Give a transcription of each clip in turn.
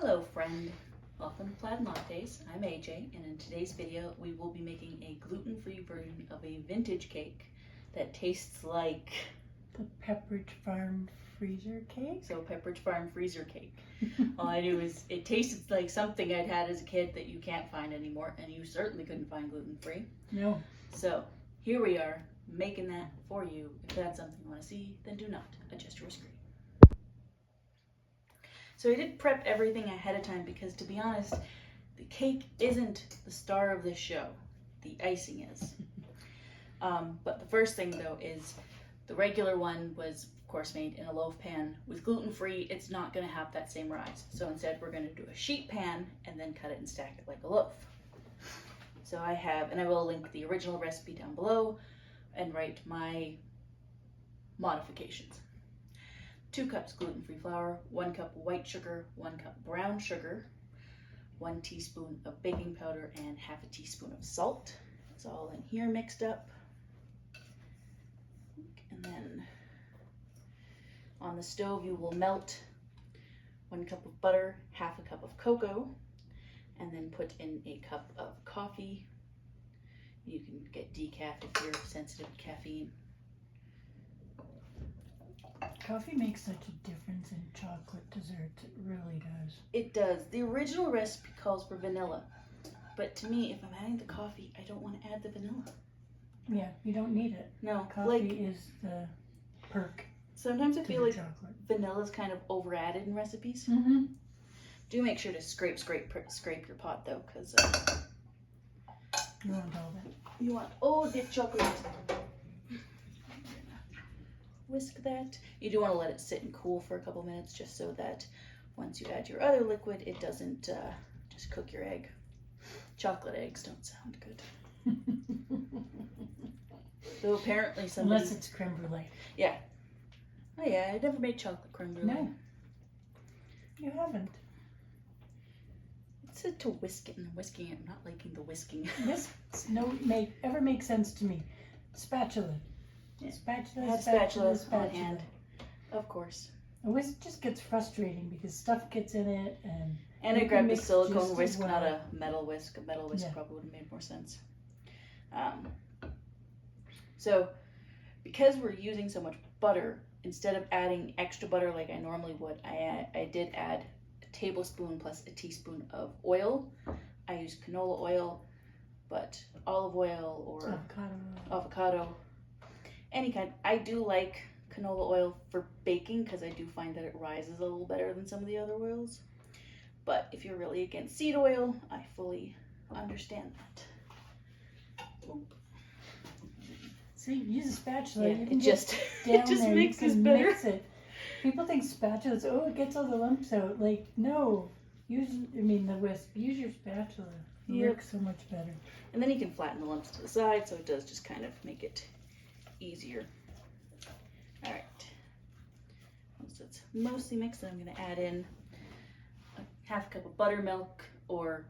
Hello friend, welcome to Plaid Lattes. I'm AJ, and in today's video we will be making a gluten-free version of a vintage cake that tastes like the Pepperidge Farm freezer cake. So Pepperidge Farm freezer cake. All I knew is it tasted like something I'd had as a kid that you can't find anymore, and you certainly couldn't find gluten-free. No. So here we are making that for you. If that's something you want to see, then do not adjust your screen. So I did prep everything ahead of time because, to be honest, the cake isn't the star of this show. The icing is. But the first thing, though, is the regular one was, of course, made in a loaf pan. With gluten-free, it's not going to have that same rise. So instead, we're going to do a sheet pan and then cut it and stack it like a loaf. So I have, and I will link the original recipe down below and write my modifications. 2 cups gluten-free flour, 1 cup white sugar, 1 cup brown sugar, 1 teaspoon of baking powder, and half a teaspoon of salt. It's all in here mixed up. And then on the stove you will melt 1 cup of butter, half a cup of cocoa, and then put in a cup of coffee. You can get decaf if you're sensitive to caffeine. Coffee makes such a difference in chocolate desserts. It really does. It does. The original recipe calls for vanilla. But to me, if I'm adding the coffee, I don't want to add the vanilla. Yeah, you don't need it. No. Coffee is the perk. Sometimes I feel like chocolate. Vanilla's kind of over added in recipes. Mm-hmm. Do make sure to scrape your pot though, because you want all that. You want all the chocolate. Whisk that. You do want to let it sit and cool for a couple minutes just so that once you add your other liquid, it doesn't just cook your egg. Chocolate eggs don't sound good. So apparently somebody... Unless it's creme brulee. Yeah. Oh yeah, I never made chocolate creme brulee. No. You haven't. It said to whisk it, and whisking it. I'm not liking the whisking. This ever makes sense to me. Spatula. Yeah. Spatula. On hand. Of course. A whisk just gets frustrating because stuff gets in it, and I grabbed a silicone whisk, well. not a metal whisk. A metal whisk Yeah. probably would have made more sense. So, because we're using so much butter, instead of adding extra butter like I normally would, I did add a tablespoon plus a teaspoon of oil. I used canola oil, but olive oil or avocado. Any kind. I do like canola oil for baking because I do find that it rises a little better than some of the other oils. But if you're really against seed oil, I fully understand that. See, use a spatula. Yeah, you can it just there, makes this better. Mix it. People think spatulas, oh, it gets all the lumps out. Like, no. The whisk. Use your spatula. It works so much better. And then you can flatten the lumps to the side, so it does just kind of make it easier. All right. Once it's mostly mixed, I'm going to add in a half cup of buttermilk, or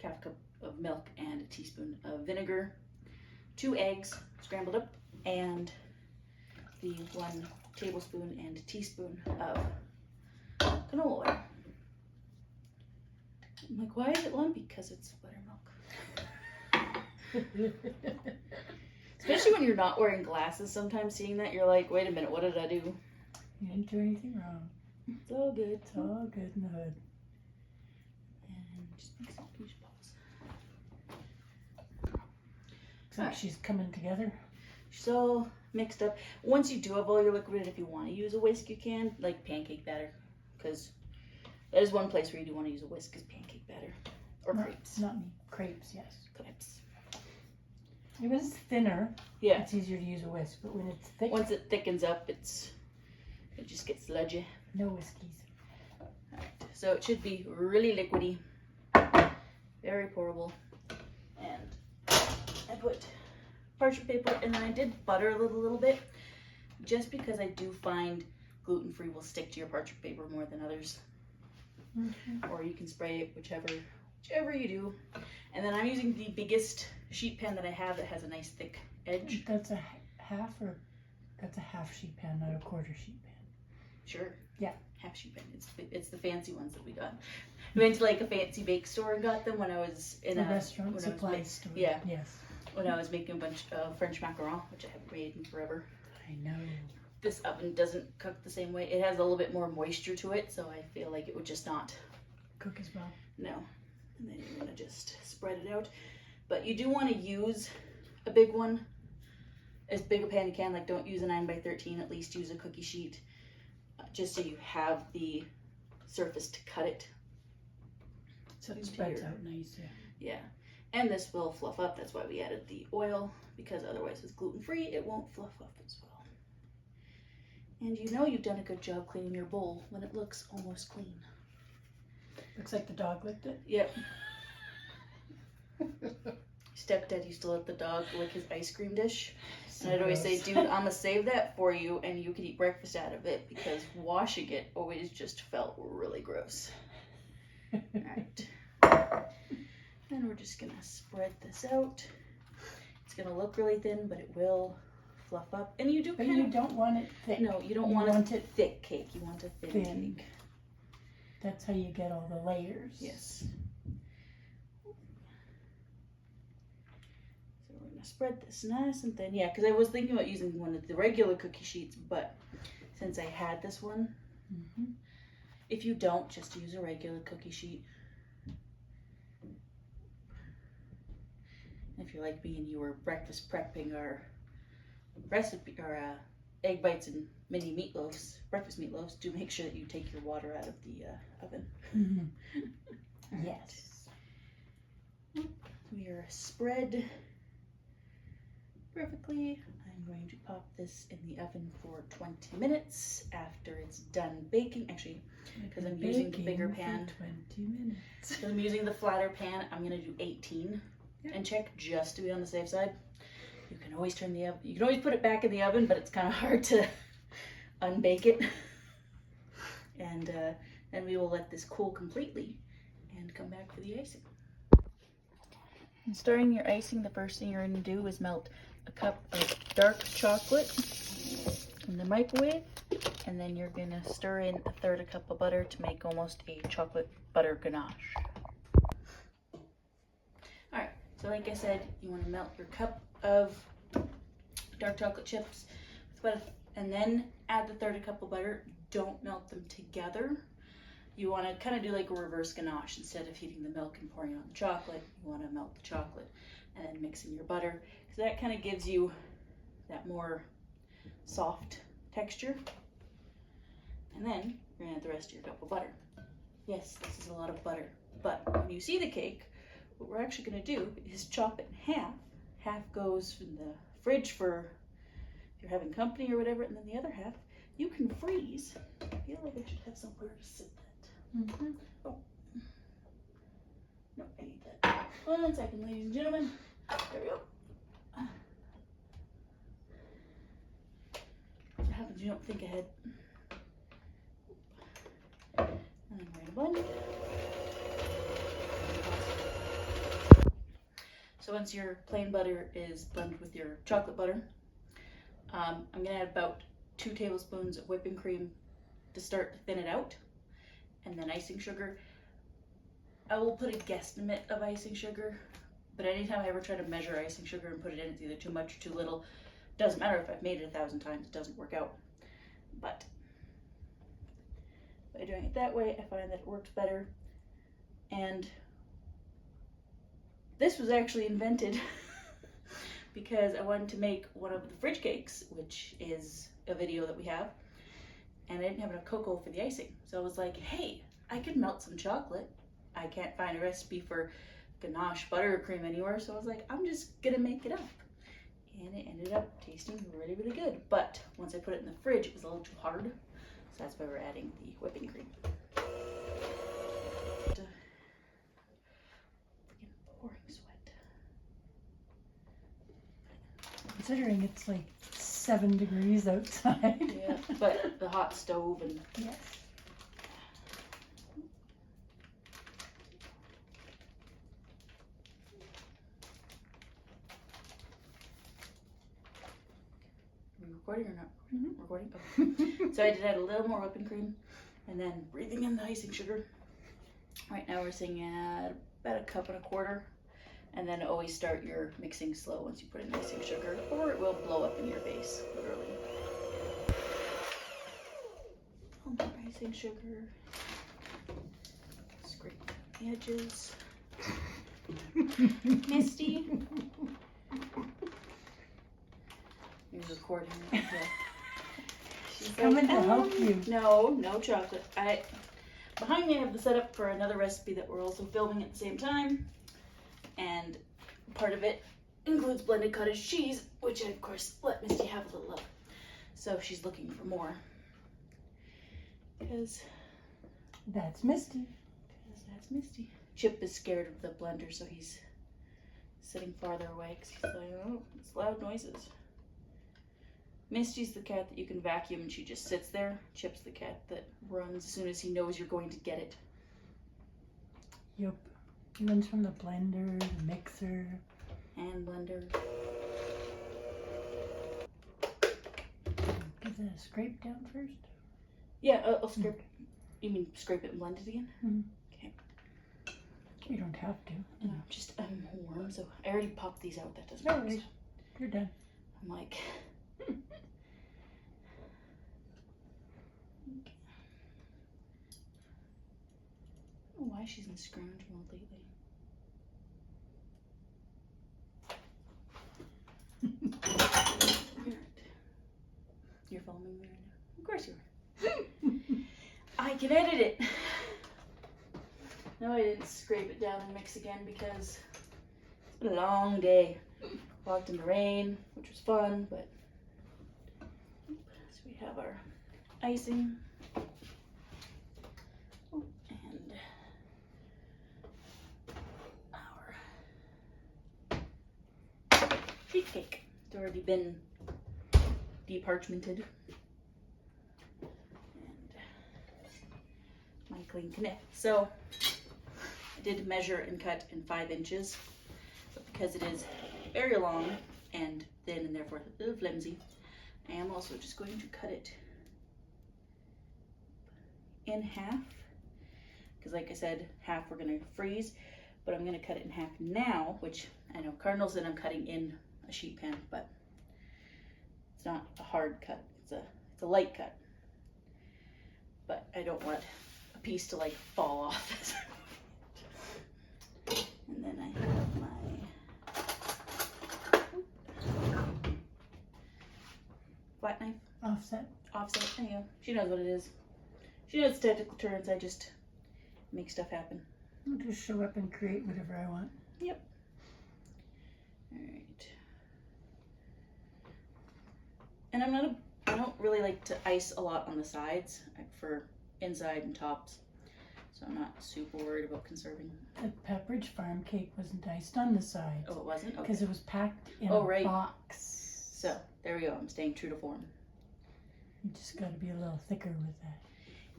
half cup of milk and a teaspoon of vinegar, 2 eggs scrambled up, and the 1 tablespoon and a teaspoon of canola oil. I'm like, why is it lumpy? Because it's buttermilk. Especially when you're not wearing glasses, sometimes seeing that, you're like, wait a minute, what did I do? You didn't do anything wrong. It's all good. It's all good in the hood. And just make some huge balls. Looks like she's coming together. She's all mixed up. Once you do have all your liquid, if you want to use a whisk, you can, like pancake batter. Because that is one place where you do want to use a whisk, is pancake batter. Or crepes. Not me. Crepes, yes. Crepes. It was thinner. Yeah. It's easier to use a whisk, but when it's thick, once it thickens up, it just gets sludgy. No whiskies. Alright, so it should be really liquidy, very pourable, and I put parchment paper, and then I did butter a little bit, just because I do find gluten-free will stick to your parchment paper more than others. Mm-hmm. Or you can spray it, whichever you do. And then I'm using the biggest sheet pan that I have that has a nice thick edge. That's a half sheet pan, not a quarter sheet pan. Sure. Yeah. Half sheet pan. It's the fancy ones that we got. We went to like a fancy bake store and got them when I was in A a restaurant supply store. Yeah. Yes. When I was making a bunch of French macaron, which I haven't made in forever. I know. This oven doesn't cook the same way. It has a little bit more moisture to it, so I feel like it would just not Cook as well. no. And then you're gonna just spread it out. But you do want to use a big one, as big a pan you can. Like, don't use a 9x13. At least use a cookie sheet, just so you have the surface to cut it. So it spreads out nice. Yeah. Yeah. And this will fluff up. That's why we added the oil, because otherwise with gluten free it won't fluff up as well. And you know you've done a good job cleaning your bowl when it looks almost clean. Looks like the dog licked it. Yep. Stepdad used to let the dog lick his ice cream dish. So And I'd always say, gross. dude, I'm gonna save that for you and you can eat breakfast out of it, because washing it always just felt really gross. Alright. And we're just gonna spread this out. It's gonna look really thin, but it will fluff up. And you do But kind you of, don't want it thick. no, you don't You want, want a it thick cake. You want a thin thin. cake. That's how you get all the layers. Yes. So we're gonna spread this nice and thin. Yeah, because I was thinking about using one of the regular cookie sheets, but since I had this one, Mm-hmm. if you don't, just use a regular cookie sheet. If you're like me and you were breakfast prepping our recipe or egg bites and mini meatloaves, breakfast meatloaves, do make sure that you take your water out of the oven. Mm-hmm. Yes. We are spread perfectly. I'm going to pop this in the oven for 20 minutes after it's done baking. Actually, because I'm using the bigger Baking pan. for 20 minutes. So I'm using the flatter pan. I'm gonna do 18 and check just to be on the safe side. You can always turn the oven. You can always put it back in the oven, but it's kind of hard to unbake it. And then we will let this cool completely and come back for the icing. And starting your icing, the first thing you're gonna do is melt a cup of dark chocolate in the microwave, and then you're gonna stir in a third a cup of butter to make almost a chocolate butter ganache. Alright, so like I said, you want to melt your cup of dark chocolate chips with butter, and then add the third a cup of butter. Don't melt them together. You want to kind of do like a reverse ganache. Instead of heating the milk and pouring on the chocolate, you want to melt the chocolate and then mix in your butter, because that kind of gives you that more soft texture. And then you're going to add the rest of your cup of butter. Yes, this is a lot of butter, but when you see the cake, what we're actually going to do is chop it in half. Half goes in the fridge for if you're having company or whatever, and then the other half you can freeze. I feel like I should have somewhere to sit that. Mm-hmm. Oh. No, I need that. 1 second, ladies and gentlemen. There we go. What happens? You don't think ahead. And then we're gonna blend. So once your plain butter is blended with your chocolate butter, I'm gonna add about 2 tablespoons of whipping cream to start to thin it out, and then icing sugar. I will put a guesstimate of icing sugar, but anytime I ever try to measure icing sugar and put it in, it's either too much or too little. Doesn't matter if I've made it 1,000 times, it doesn't work out. But by doing it that way, I find that it works better. And this was actually invented because I wanted to make one of the fridge cakes, which is a video that we have, and I didn't have enough cocoa for the icing. So I was like, hey, I could melt some chocolate. I can't find a recipe for ganache buttercream anywhere, so I was like, I'm just gonna make it up. And it ended up tasting really, really good. But once I put it in the fridge, it was a little too hard, so that's why we're adding the whipping cream. Freaking pouring sweat. Considering it's like 7 degrees outside. Yeah, but the hot stove and Yes. Are we recording or not Recording? Okay. So I did add a little more whipping cream and then breathing in the icing sugar. Right now we're sitting at about 1.25 cups. And then always start your mixing slow once you put in icing sugar, or it will blow up in your base, literally. More icing sugar. Scrape the edges. Misty. You're recording it. Yeah. She's coming to help you. No chocolate. Behind me I have the setup for another recipe that we're also filming at the same time. And part of it includes blended cottage cheese, which I, of course, let Misty have a little of. So she's looking for more. Because That's Misty. that's Misty. Chip is scared of the blender, so he's sitting farther away because he's like, oh, it's loud noises. Misty's the cat that you can vacuum and she just sits there. Chip's the cat that runs as soon as he knows you're going to get it. Yep. He runs from the blender, the mixer. And blender. Give that a scrape down first. Yeah, I'll scrape. You mean scrape it and blend it again? Mhm. Okay. You don't have to. No, I'm warm, so I already popped these out. That doesn't No work. worries. You're done. I'm like, I don't know why she's in scrounge mode lately. You're filming me right now. Of course you are. I can edit it. No, I didn't scrape it down and mix again because it's been a long day. Walked in the rain, which was fun, but so we have our icing and our sheet cake. It's already been deparchmented. And my clean connect. So I did measure and cut in 5 inches, but because it is very long and thin and therefore a little flimsy, I am also just going to cut it in half, because like I said, half we're going to freeze, but I'm going to cut it in half now, which I know Cardinal said I'm cutting in a sheet pan, but it's not a hard cut, it's a light cut, but I don't want a piece to like fall off. And then I have my flat knife. Offset, there you go. She knows what it is. She knows the technical terms, I just make stuff happen. I'll just show up and create whatever I want. Yep. Alright. And I don't really like to ice a lot on the sides for inside and tops. So I'm not super worried about conserving. The Pepperidge Farm cake wasn't iced on the sides. Oh, it wasn't? Okay. Because it was packed in Oh, a right. box. So, there we go. I'm staying true to form. You just got to be a little thicker with that.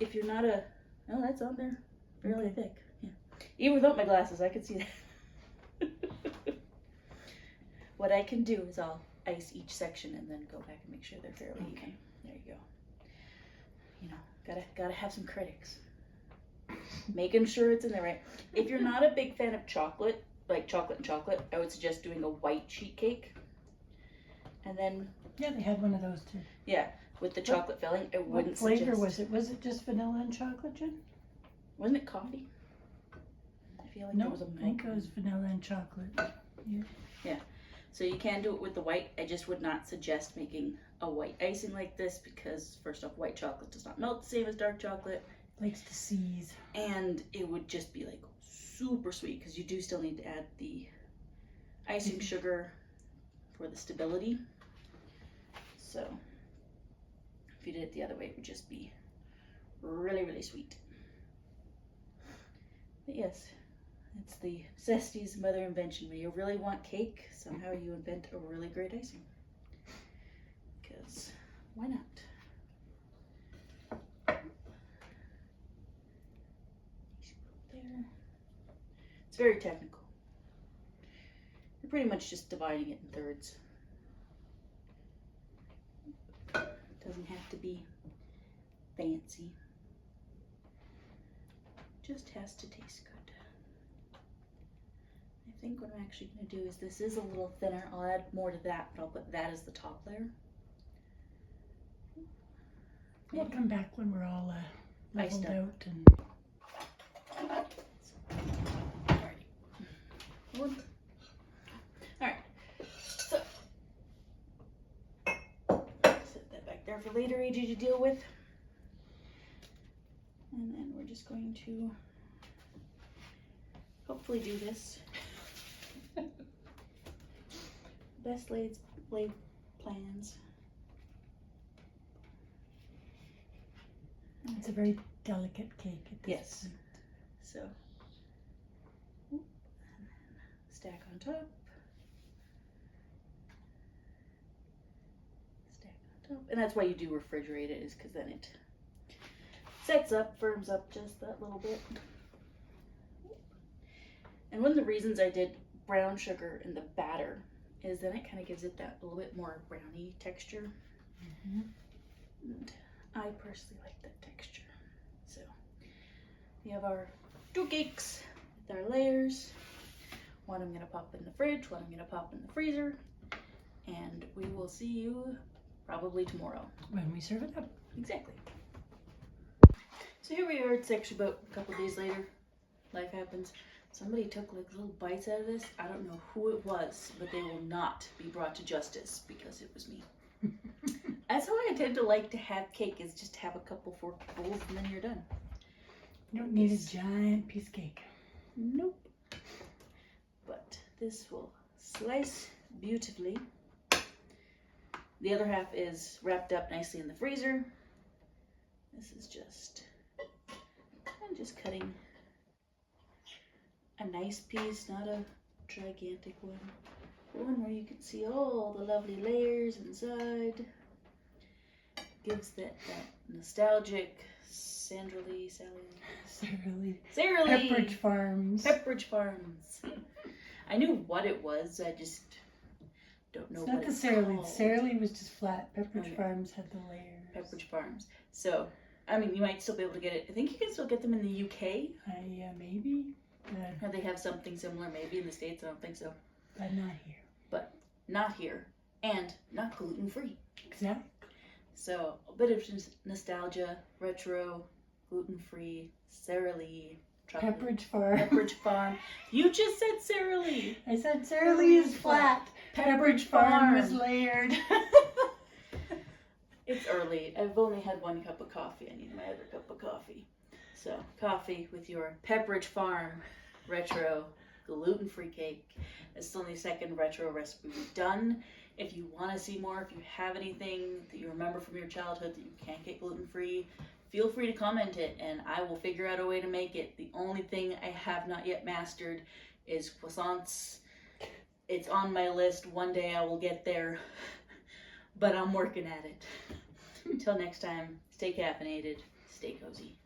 If you're not a... Oh, that's on there. Fairly thick. Yeah. Even without my glasses, I could see that. What I can do is I'll ice each section and then go back and make sure they're fairly even. There you go. You know, gotta have some critics. Making sure it's in there right. If you're not a big fan of chocolate, like chocolate and chocolate, I would suggest doing a white sheet cake. And then... Yeah, they had one of those too. Yeah, with the chocolate filling, I wouldn't What flavor suggest... was it? Was it just vanilla and chocolate, Jen? Wasn't it coffee? I feel like No, there was a I think it was vanilla and chocolate. Yeah. So you can do it with the white. I just would not suggest making a white icing like this because first off, white chocolate does not melt the same as dark chocolate. Likes to seize. And it would just be like super sweet because you do still need to add the icing sugar for the stability. So if you did it the other way, it would just be really, really sweet. But yes, it's the Zesty's mother invention. When you really want cake, somehow you invent a really great icing. Because why not? There. It's very technical. You're pretty much just dividing it in thirds. Doesn't have to be fancy. Just has to taste good. I think what I'm actually going to do is, this is a little thinner. I'll add more to that, but I'll put that as the top layer. We'll come back when we're all Iced leveled up. out and Alright, so set that back there for later AJ to deal with. And then we're just going to hopefully do this. Best laid plans. it's a very delicate cake at this Yes. point. So, and then stack on top. Stack on top. And that's why you do refrigerate it, is because then it sets up, firms up just that little bit. And one of the reasons I did brown sugar in the batter is then it kind of gives it that little bit more brownie texture. Mm-hmm. And I personally like that texture. So we have our 2 cakes with our layers. One I'm gonna pop in the fridge, one I'm gonna pop in the freezer, and we will see you probably tomorrow. When we serve it up. Exactly. So here we are, it's actually about a couple days later. Life happens. Somebody took like little bites out of this. I don't know who it was, but they will not be brought to justice because it was me. That's how I tend to like to have cake, is just have a couple forkfuls and then you're done. You don't need a giant piece of cake. Nope. But this will slice beautifully. The other half is wrapped up nicely in the freezer. This is just, I'm just cutting a nice piece, not a gigantic one. One where you can see all the lovely layers inside. Gives that nostalgic Sara Lee. Pepperidge Farms. Pepperidge Farms. I knew what it was, I just don't know It's what not the it's Sara Lee. called. Sara Lee was just flat. Pepperidge Okay. Farms had the layers. Pepperidge Farms. So, I mean, you might still be able to get it. I think you can still get them in the UK. Maybe, Or they have something similar, maybe in the States. I don't think so. but not here. Not here. And not gluten-free. Exactly. So, a bit of nostalgia, retro, gluten-free, Sara Lee, chocolate. Pepperidge Farm. Pepperidge Farm. You just said Sara Lee. I said Sara Lee is flat. Pepperidge Farm is layered. It's early. I've only had 1 cup of coffee. I need my other cup of coffee. So, coffee with your Pepperidge Farm retro gluten-free cake. It's only the 2nd retro recipe we've done. If you want to see more, if you have anything that you remember from your childhood that you can't get gluten-free, feel free to comment it and I will figure out a way to make it. The only thing I have not yet mastered is croissants. It's on my list. One day I will get there, but I'm working at it. Until next time, stay caffeinated, stay cozy.